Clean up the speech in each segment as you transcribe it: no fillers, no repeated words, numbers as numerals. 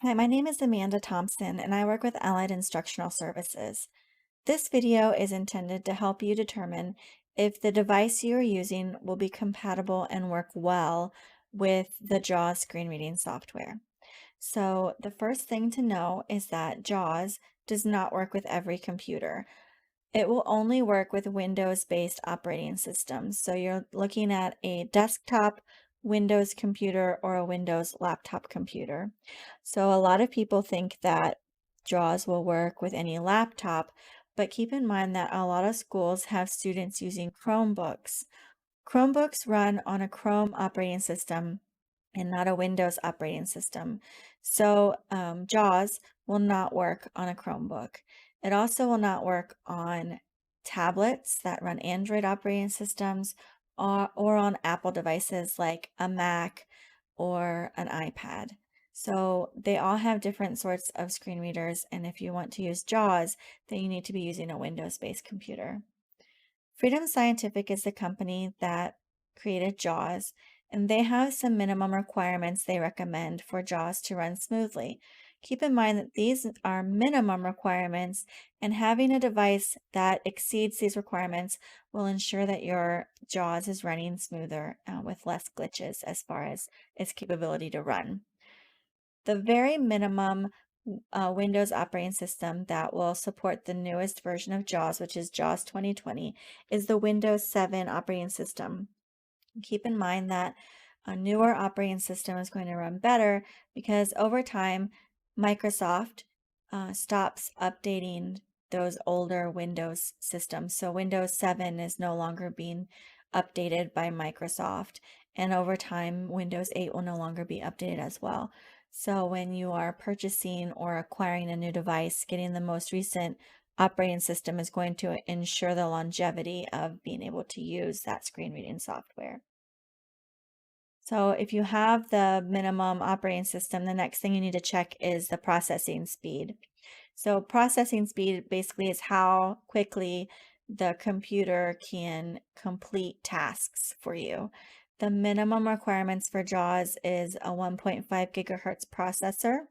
Hi, my name is Amanda Thompson, and I work with Allied Instructional Services. This video is intended to help you determine if the device you are using will be compatible and work well with the JAWS screen reading software. So the first thing to know is that JAWS does not work with every computer. It will only work with Windows-based operating systems. So you're looking at a desktop Windows computer or a Windows laptop computer. So a lot of people think that JAWS will work with any laptop, but keep in mind that a lot of schools have students using Chromebooks. Chromebooks run on a Chrome operating system and not a Windows operating system. So JAWS will not work on a Chromebook. It also will not work on tablets that run Android operating systems or on Apple devices like a Mac or an iPad. So they all have different sorts of screen readers, and if you want to use JAWS, then you need to be using a Windows-based computer. Freedom Scientific is the company that created JAWS, and they have some minimum requirements they recommend for JAWS to run smoothly. Keep in mind that these are minimum requirements, and having a device that exceeds these requirements will ensure that your JAWS is running smoother with less glitches as far as its capability to run. The very minimum Windows operating system that will support the newest version of JAWS, which is JAWS 2020, is the Windows 7 operating system. Keep in mind that a newer operating system is going to run better because over time, Microsoft stops updating those older Windows systems. So Windows 7 is no longer being updated by Microsoft, and over time, Windows 8 will no longer be updated as well. So when you are purchasing or acquiring a new device, getting the most recent operating system is going to ensure the longevity of being able to use that screen reading software. So if you have the minimum operating system, the next thing you need to check is the processing speed. So processing speed basically is how quickly the computer can complete tasks for you. The minimum requirements for JAWS is a 1.5 gigahertz processor.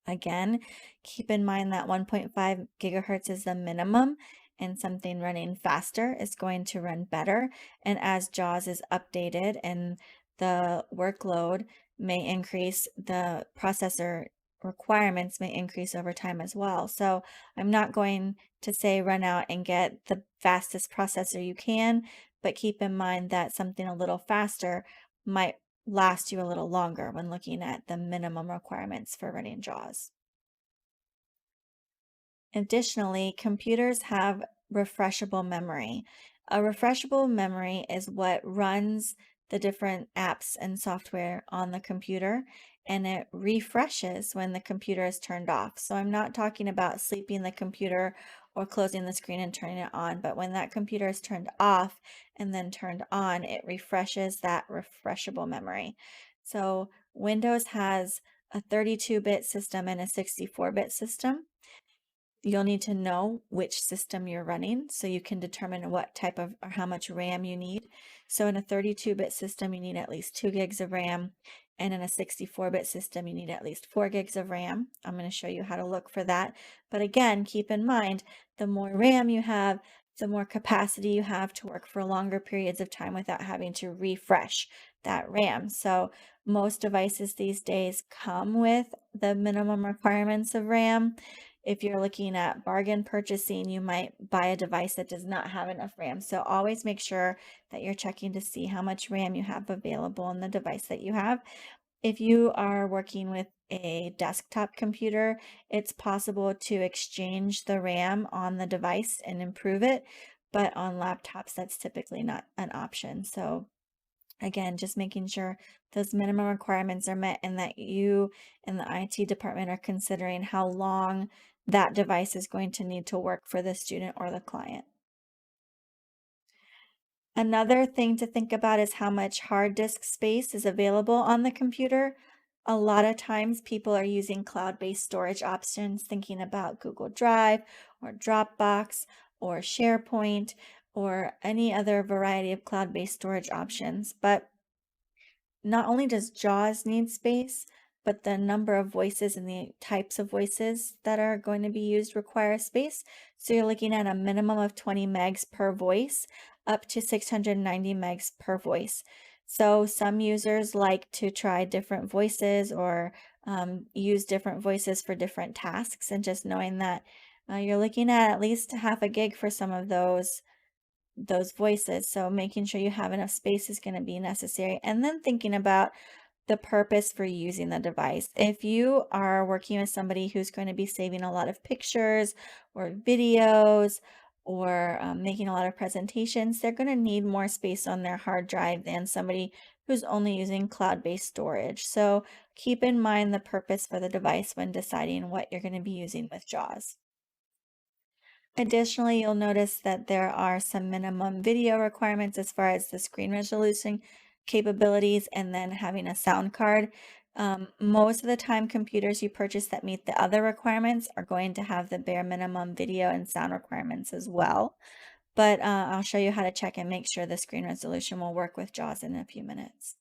Again, keep in mind that 1.5 gigahertz is the minimum, and something running faster is going to run better. And as JAWS is updated and the workload may increase, the processor requirements may increase over time as well. So I'm not going to say run out and get the fastest processor you can, but keep in mind that something a little faster might last you a little longer when looking at the minimum requirements for running JAWS. Additionally, computers have refreshable memory. A refreshable memory is what runs the different apps and software on the computer, and it refreshes when the computer is turned off. So I'm not talking about sleeping the computer or closing the screen and turning it on, but when that computer is turned off and then turned on, it refreshes that refreshable memory. So Windows has a 32-bit system and a 64-bit system. You'll need to know which system you're running so you can determine what type of or how much RAM you need. So in a 32-bit system, you need at least 2 gigs of RAM, and in a 64-bit system, you need at least 4 gigs of RAM. I'm going to show you how to look for that. But again, keep in mind, the more RAM you have, the more capacity you have to work for longer periods of time without having to refresh that RAM. So most devices these days come with the minimum requirements of RAM. If you're looking at bargain purchasing, you might buy a device that does not have enough RAM. So always make sure that you're checking to see how much RAM you have available in the device that you have. If you are working with a desktop computer, it's possible to exchange the RAM on the device and improve it, but on laptops, that's typically not an option. So again, just making sure those minimum requirements are met and that you and the IT department are considering how long that device is going to need to work for the student or the client. Another thing to think about is how much hard disk space is available on the computer. A lot of times people are using cloud-based storage options, thinking about Google Drive or Dropbox or SharePoint or any other variety of cloud-based storage options. But not only does JAWS need space, but the number of voices and the types of voices that are going to be used require space. So you're looking at a minimum of 20 megs per voice, up to 690 megs per voice. So some users like to try different voices or use different voices for different tasks, and just knowing that you're looking at least half a gig for some of those voices. So making sure you have enough space is going to be necessary. And then thinking about the purpose for using the device. If you are working with somebody who's going to be saving a lot of pictures or videos or making a lot of presentations, they're going to need more space on their hard drive than somebody who's only using cloud-based storage. So keep in mind the purpose for the device when deciding what you're going to be using with JAWS. Additionally, you'll notice that there are some minimum video requirements as far as the screen resolution capabilities and then having a sound card. Most of the time, computers you purchase that meet the other requirements are going to have the bare minimum video and sound requirements as well. But I'll show you how to check and make sure the screen resolution will work with JAWS in a few minutes.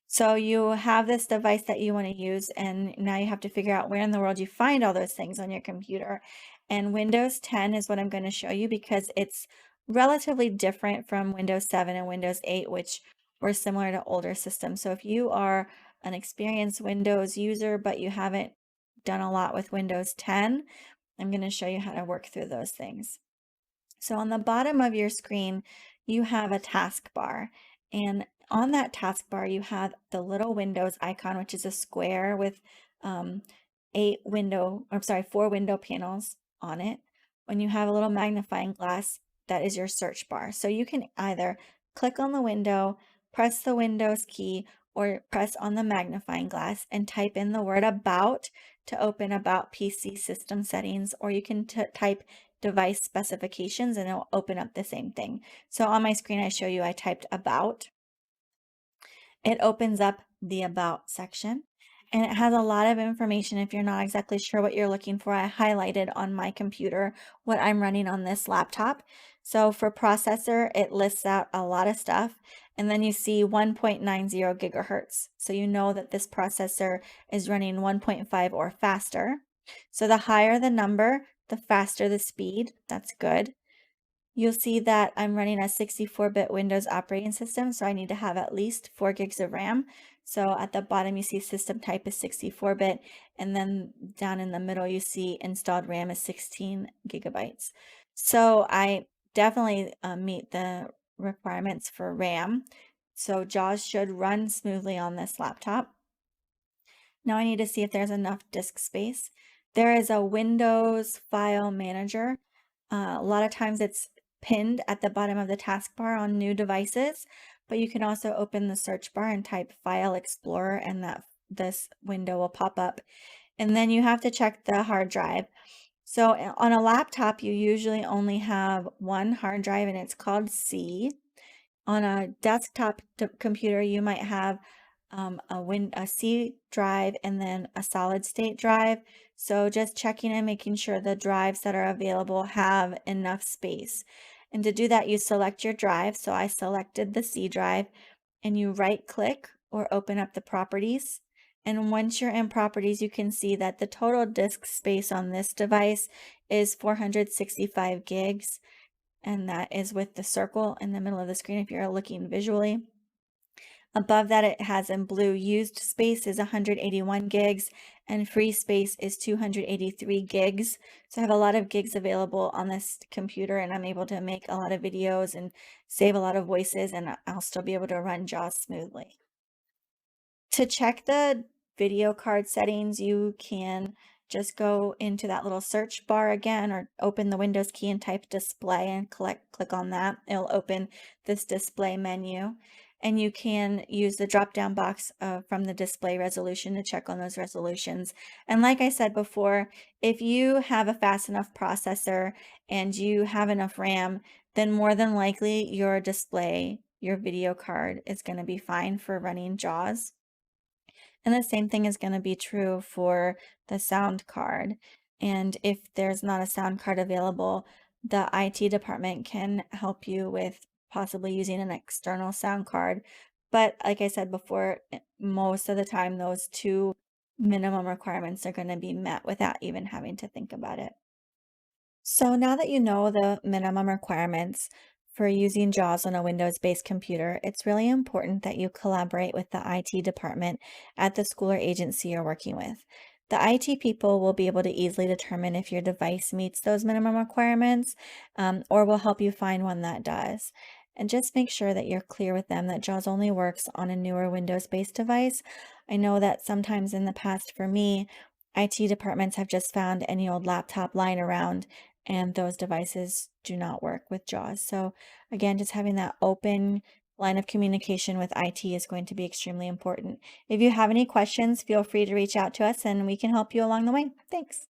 So you have this device that you want to use, and now you have to figure out where in the world you find all those things on your computer. And Windows 10 is what I'm going to show you because it's relatively different from Windows 7 and Windows 8, which were similar to older systems. So if you are an experienced Windows user, but you haven't done a lot with Windows 10, I'm going to show you how to work through those things. So on the bottom of your screen, you have a taskbar, and on that taskbar, you have the little Windows icon, which is a square with um, 4 window panels on it. When you have a little magnifying glass, that is your search bar. So you can either click on the window, press the Windows key, or press on the magnifying glass and type in the word about to open About PC System Settings, or you can type device specifications and it'll open up the same thing. So on my screen, I typed about. It opens up the About section, and it has a lot of information. If you're not exactly sure what you're looking for, I highlighted on my computer what I'm running on this laptop. So for processor, it lists out a lot of stuff, and then you see 1.90 gigahertz. So you know that this processor is running 1.5 or faster. So the higher the number, the faster the speed. That's good. You'll see that I'm running a 64-bit Windows operating system, so I need to have at least 4 gigs of RAM. So at the bottom, you see system type is 64-bit, and then down in the middle, you see installed RAM is 16 gigabytes. So I definitely meet the requirements for RAM. So JAWS should run smoothly on this laptop. Now I need to see if there's enough disk space. There is a Windows File Manager. A lot of times it's pinned at the bottom of the taskbar on new devices, but you can also open the search bar and type File Explorer, and this window will pop up. And then you have to check the hard drive. So on a laptop, you usually only have one hard drive, and it's called C. On a desktop computer, you might have a C drive and then a solid state drive. So just checking and making sure the drives that are available have enough space. And to do that, you select your drive. So I selected the C drive, and you right click or open up the properties. And once you're in properties, you can see that the total disk space on this device is 465 gigs. And that is with the circle in the middle of the screen if you're looking visually. Above that, it has in blue, used space is 181 gigs and free space is 283 gigs. So I have a lot of gigs available on this computer, and I'm able to make a lot of videos and save a lot of voices, and I'll still be able to run JAWS smoothly. To check the video card settings, you can just go into that little search bar again, or open the Windows key and type display and click on that. It'll open this display menu, and you can use the drop down box from the display resolution to check on those resolutions. And like I said before, if you have a fast enough processor and you have enough RAM, then more than likely your video card is going to be fine for running JAWS. And the same thing is going to be true for the sound card. And if there's not a sound card available, the IT department can help you with possibly using an external sound card. But like I said before, most of the time those two minimum requirements are going to be met without even having to think about it. So now that you know the minimum requirements for using JAWS on a Windows-based computer, it's really important that you collaborate with the IT department at the school or agency you're working with. The IT people will be able to easily determine if your device meets those minimum requirements, or will help you find one that does. And just make sure that you're clear with them that JAWS only works on a newer Windows-based device. I know that sometimes in the past for me, IT departments have just found any old laptop lying around and those devices do not work with JAWS. So again, just having that open line of communication with IT is going to be extremely important. If you have any questions, feel free to reach out to us and we can help you along the way. Thanks.